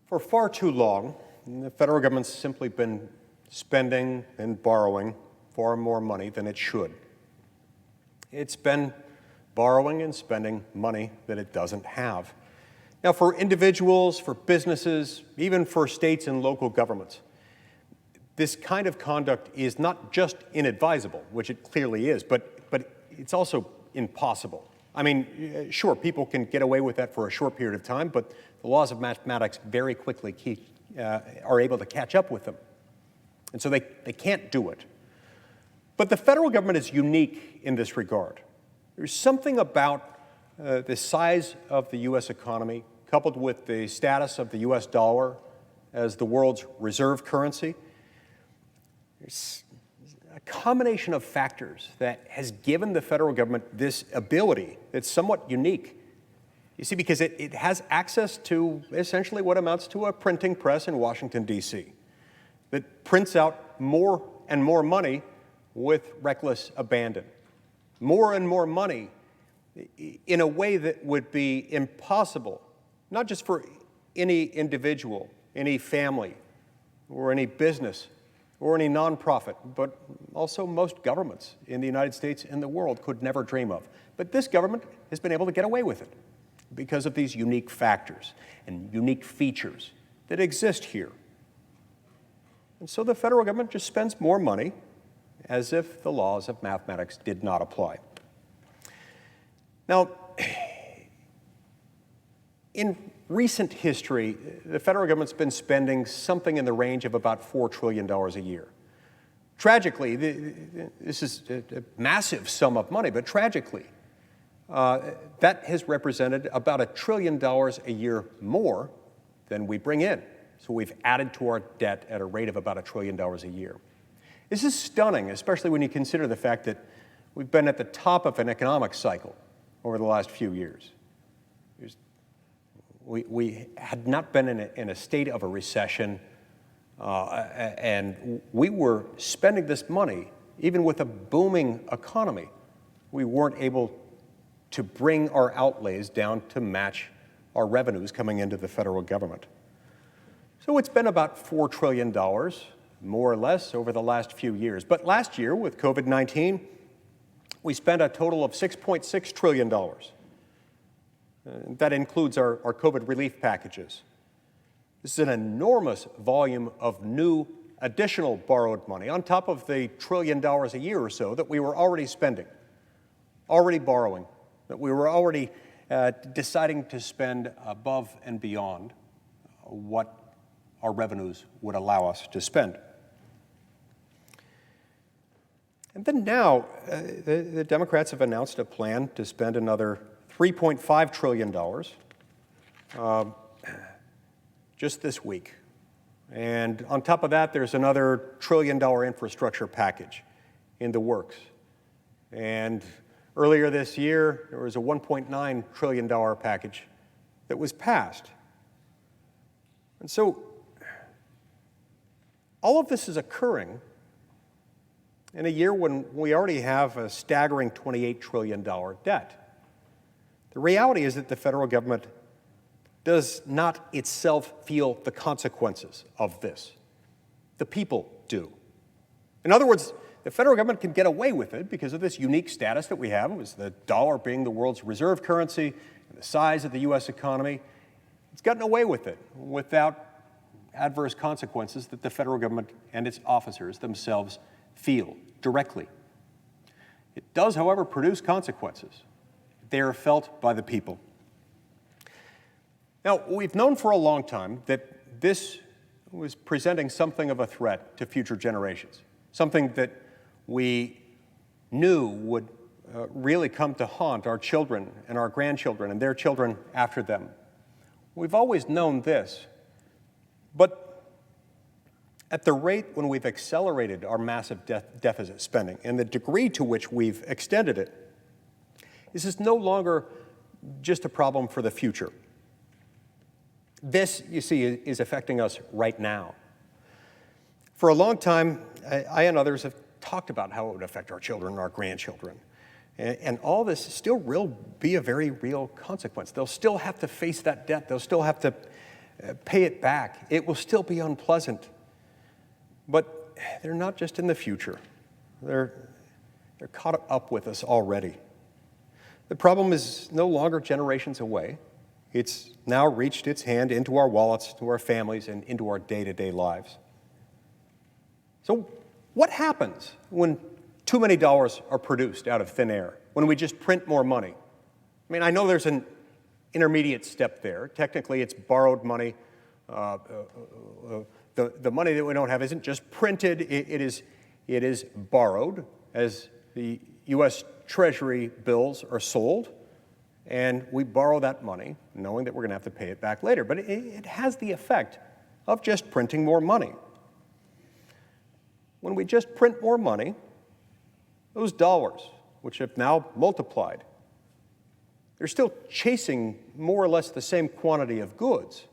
For far too long, the federal government's simply been spending and borrowing far more money than it should. It's been borrowing and spending money that it doesn't have. Now, for individuals, for businesses, even for states and local governments, this kind of conduct is not just inadvisable, which it clearly is, but it's also impossible. I mean, sure, people can get away with that for a short period of time, but the laws of mathematics very quickly are able to catch up with them. And so they can't do it. But the federal government is unique in this regard. There's something about the size of the U.S. economy, coupled with the status of the U.S. dollar as the world's reserve currency. There's a combination of factors that has given the federal government this ability that's somewhat unique. You see, because it has access to essentially what amounts to a printing press in Washington, D.C., that prints out more and more money with reckless abandon. More and more money in a way that would be impossible, not just for any individual, any family, or any business, or any nonprofit, but also most governments in the United States and the world could never dream of. But this government has been able to get away with it because of these unique factors and unique features that exist here. And so the federal government just spends more money as if the laws of mathematics did not apply. Now, in recent history, the federal government's been spending something in the range of about $4 trillion a year. Tragically, this is a massive sum of money, but tragically, that has represented about $1 trillion a year more than we bring in. So we've added to our debt at a rate of about $1 trillion a year. This is stunning, especially when you consider the fact that we've been at the top of an economic cycle over the last few years. We had not been in a state of a recession, and we were spending this money, even with a booming economy. We weren't able to bring our outlays down to match our revenues coming into the federal government. So it's been about $4 trillion, more or less, over the last few years. But last year, with COVID-19, we spent a total of $6.6 trillion. That includes our COVID relief packages. This is an enormous volume of new additional borrowed money on top of the $1 trillion a year or so that we were already spending, already borrowing, that we were already deciding to spend above and beyond what our revenues would allow us to spend. And then now, the Democrats have announced a plan to spend another $3.5 trillion just this week. And on top of that, there's another $1 trillion infrastructure package in the works. And earlier this year, there was a $1.9 trillion package that was passed. And so all of this is occurring in a year when we already have a staggering $28 trillion debt. The reality is that the federal government does not itself feel the consequences of this. The people do. In other words, the federal government can get away with it because of this unique status that we have, as the dollar being the world's reserve currency and the size of the U.S. economy. It's gotten away with it without adverse consequences that the federal government and its officers themselves feel directly. It does, however, produce consequences. They are felt by the people. Now, we've known for a long time that this was presenting something of a threat to future generations, something that we knew would really come to haunt our children and our grandchildren and their children after them. We've always known this, but at the rate when we've accelerated our massive deficit spending and the degree to which we've extended it, this is no longer just a problem for the future. This, you see, is affecting us right now. For a long time, I and others have talked about how it would affect our children and our grandchildren. And all this still will be a very real consequence. They'll still have to face that debt. They'll still have to pay it back. It will still be unpleasant. But they're not just in the future. They're caught up with us already. The problem is no longer generations away. It's now reached its hand into our wallets, to our families, and into our day-to-day lives. So what happens when too many dollars are produced out of thin air, when we just print more money? I mean, I know there's an intermediate step there. Technically, it's borrowed money. The money that we don't have isn't just printed, it is borrowed as the U.S. Treasury bills are sold, and we borrow that money knowing that we're going to have to pay it back later. But it has the effect of just printing more money. When we just print more money, those dollars, which have now multiplied, they're still chasing more or less the same quantity of goods.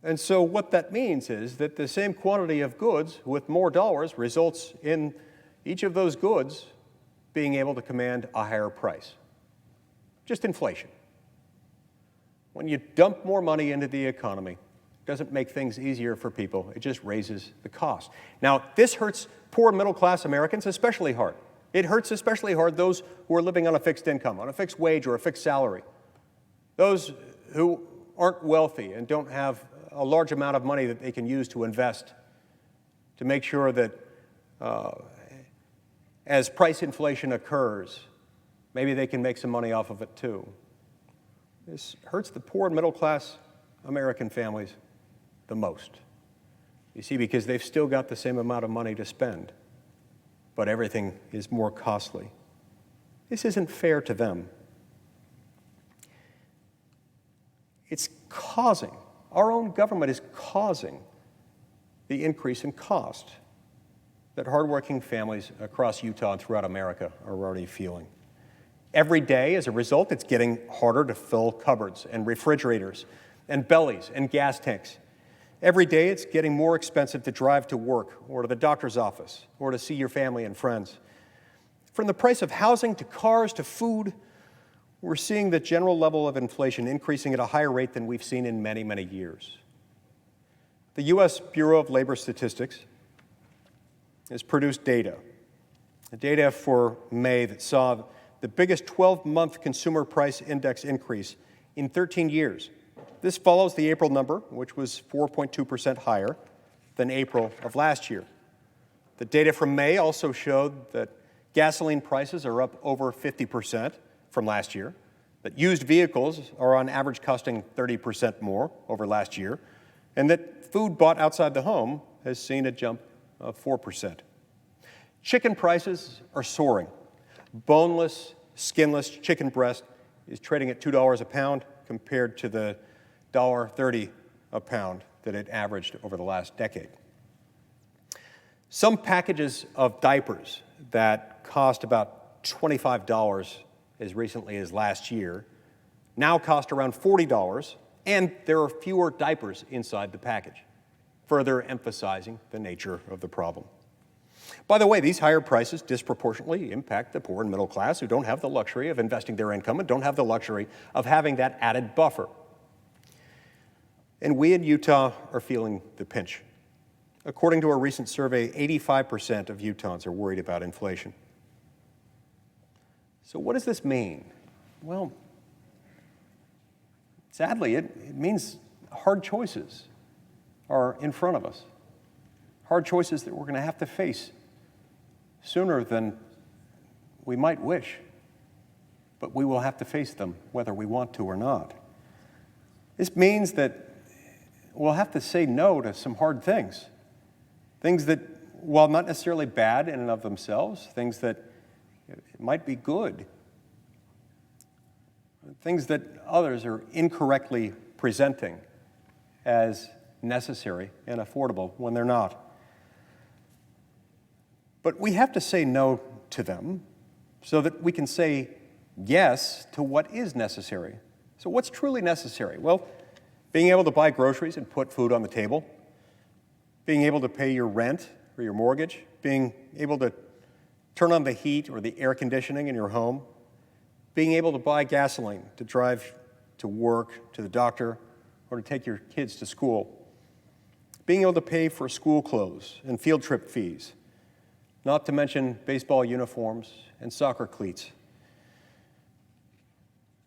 And so what that means is that the same quantity of goods with more dollars results in each of those goods being able to command a higher price. Just inflation. When you dump more money into the economy, it doesn't make things easier for people. It just raises the cost. Now, this hurts poor middle-class Americans especially hard. It hurts especially hard those who are living on a fixed income, on a fixed wage or a fixed salary. Those who aren't wealthy and don't have a large amount of money that they can use to invest to make sure that as price inflation occurs, maybe they can make some money off of it too. This hurts the poor and middle-class American families the most. You see, because they've still got the same amount of money to spend, but everything is more costly. This isn't fair to them. It's causing, our own government is causing the increase in cost that hardworking families across Utah and throughout America are already feeling. Every day, as a result, it's getting harder to fill cupboards and refrigerators and bellies and gas tanks. Every day, it's getting more expensive to drive to work or to the doctor's office or to see your family and friends. From the price of housing to cars to food, we're seeing the general level of inflation increasing at a higher rate than we've seen in many, many years. The U.S. Bureau of Labor Statistics has produced data for May that saw the biggest 12-month consumer price index increase in 13 years. This follows the April number, which was 4.2% higher than April of last year. The data from May also showed that gasoline prices are up over 50% from last year, that used vehicles are on average costing 30% more over last year, and that food bought outside the home has seen a jump of 4%. Chicken prices are soaring. Boneless, skinless chicken breast is trading at $2 a pound compared to the $1.30 a pound that it averaged over the last decade. Some packages of diapers that cost about $25 as recently as last year now cost around $40, and there are fewer diapers inside the package, further emphasizing the nature of the problem. By the way, these higher prices disproportionately impact the poor and middle class who don't have the luxury of investing their income and don't have the luxury of having that added buffer. And we in Utah are feeling the pinch. According to a recent survey, 85% of Utahns are worried about inflation. So what does this mean? Well, sadly, it means hard choices are in front of us. Hard choices that we're going to have to face sooner than we might wish, but we will have to face them whether we want to or not. This means that we'll have to say no to some hard things that, while not necessarily bad in and of themselves, things that might be good, things that others are incorrectly presenting as necessary and affordable when they're not. But we have to say no to them so that we can say yes to what is necessary. So what's truly necessary? Well, being able to buy groceries and put food on the table, being able to pay your rent or your mortgage, being able to turn on the heat or the air conditioning in your home, being able to buy gasoline to drive to work, to the doctor, or to take your kids to school, being able to pay for school clothes and field trip fees, not to mention baseball uniforms and soccer cleats.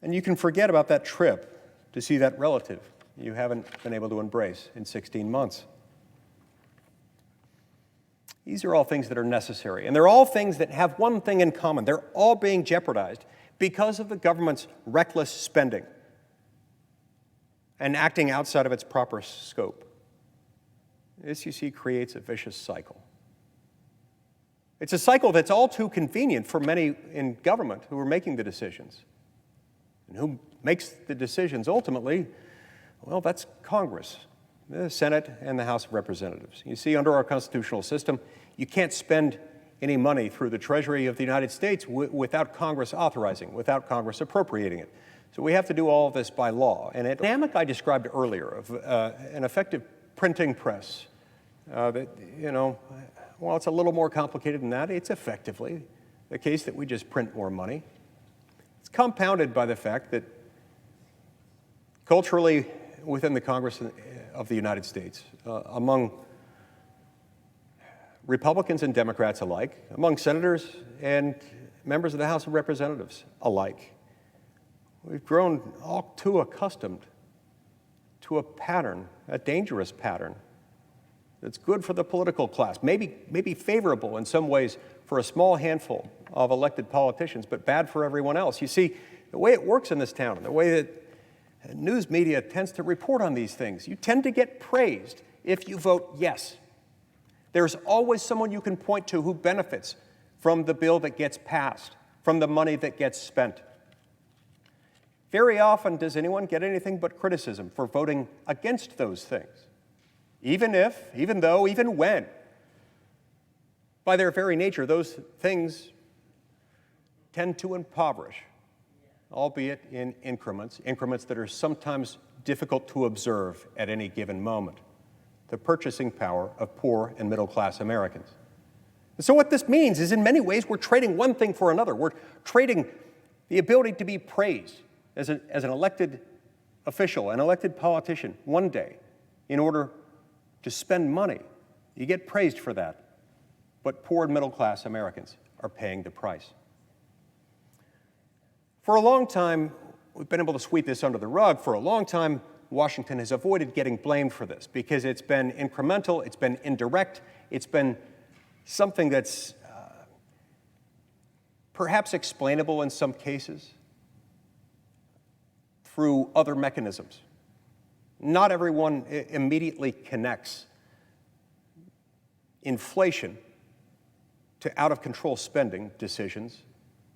And you can forget about that trip to see that relative you haven't been able to embrace in 16 months. These are all things that are necessary, and they're all things that have one thing in common. They're all being jeopardized because of the government's reckless spending and acting outside of its proper scope. This, you see, creates a vicious cycle. It's a cycle that's all too convenient for many in government who are making the decisions. And who makes the decisions ultimately? Well, that's Congress, the Senate and the House of Representatives. You see, under our constitutional system, you can't spend any money through the Treasury of the United States without Congress authorizing, without Congress appropriating it. So we have to do all of this by law. And the dynamic I described earlier of an effective printing press, that, well, it's a little more complicated than that. It's effectively the case that we just print more money. It's compounded by the fact that culturally within the Congress of the United States, among Republicans and Democrats alike, among senators and members of the House of Representatives alike, we've grown all too accustomed to a pattern, a dangerous pattern, that's good for the political class, maybe favorable in some ways for a small handful of elected politicians, but bad for everyone else. You see, the way it works in this town, the way that news media tends to report on these things, you tend to get praised if you vote yes. There's always someone you can point to who benefits from the bill that gets passed, from the money that gets spent. Very often, does anyone get anything but criticism for voting against those things? Even when, by their very nature, those things tend to impoverish, albeit in increments that are sometimes difficult to observe at any given moment, the purchasing power of poor and middle-class Americans. And so what this means is, in many ways, we're trading one thing for another. We're trading the ability to be praised as an elected official, an elected politician, one day, in order to spend money. You get praised for that, but poor and middle-class Americans are paying the price. For a long time, we've been able to sweep this under the rug. For a long time, Washington has avoided getting blamed for this because it's been incremental, it's been indirect, it's been something that's perhaps explainable in some cases through other mechanisms. Not everyone immediately connects inflation to out-of-control spending decisions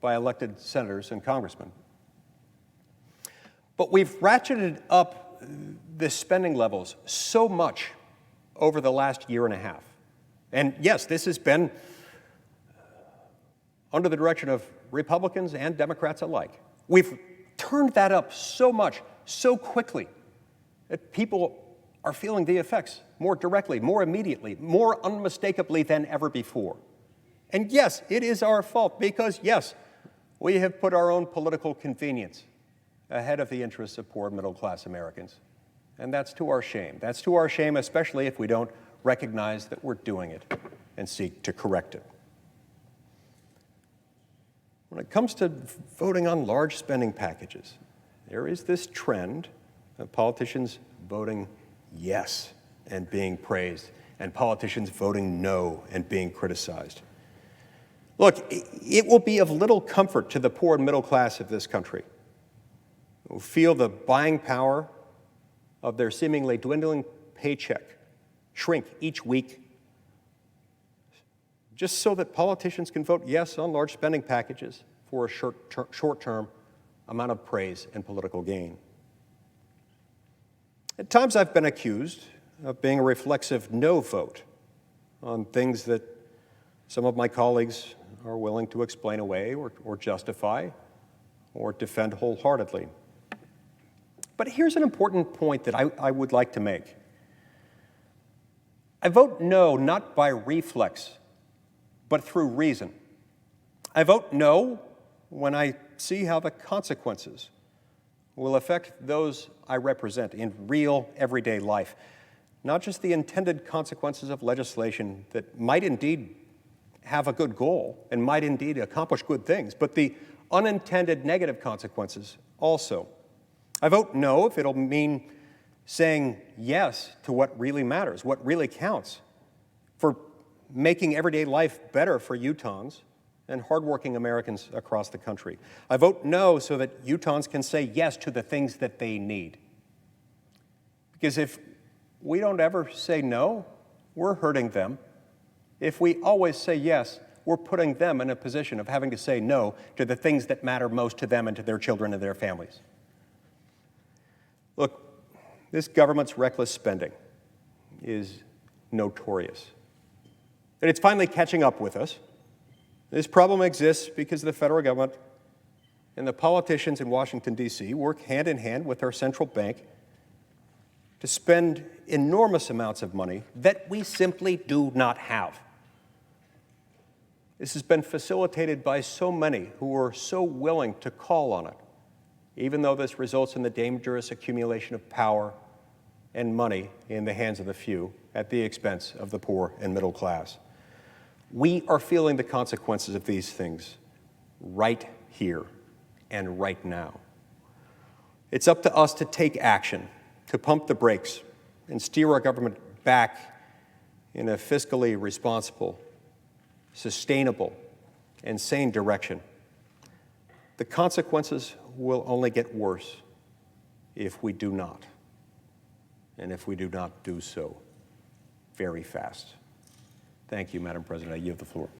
by elected senators and congressmen. But we've ratcheted up the spending levels so much over the last year and a half. And yes, this has been under the direction of Republicans and Democrats alike. We've turned that up so much, so quickly, that people are feeling the effects more directly, more immediately, more unmistakably than ever before. And yes, it is our fault because, yes, we have put our own political convenience ahead of the interests of poor middle-class Americans. And that's to our shame. That's to our shame, especially if we don't recognize that we're doing it and seek to correct it. When it comes to voting on large spending packages, there is this trend of politicians voting yes and being praised, and politicians voting no and being criticized. Look, it will be of little comfort to the poor and middle class of this country who feel the buying power of their seemingly dwindling paycheck shrink each week just so that politicians can vote yes on large spending packages for a short-term amount of praise and political gain. At times I've been accused of being a reflexive no vote on things that some of my colleagues are willing to explain away or justify or defend wholeheartedly. But here's an important point that I would like to make. I vote no not by reflex, but through reason. I vote no when I see how the consequences will affect those I represent in real, everyday life, not just the intended consequences of legislation that might indeed have a good goal and might indeed accomplish good things, but the unintended negative consequences also. I vote no if it'll mean saying yes to what really matters, what really counts, for making everyday life better for Utahns and hardworking Americans across the country. I vote no so that Utahns can say yes to the things that they need. Because if we don't ever say no, we're hurting them. If we always say yes, we're putting them in a position of having to say no to the things that matter most to them and to their children and their families. Look, this government's reckless spending is notorious. And it's finally catching up with us. This problem exists because the federal government and the politicians in Washington, D.C. work hand in hand with our central bank to spend enormous amounts of money that we simply do not have. This has been facilitated by so many who are so willing to call on it, even though this results in the dangerous accumulation of power and money in the hands of the few at the expense of the poor and middle class. We are feeling the consequences of these things right here and right now. It's up to us to take action, to pump the brakes and steer our government back in a fiscally responsible, sustainable, and sane direction. The consequences will only get worse if we do not, and if we do not do so very fast. Thank you, Madam President. I yield the floor.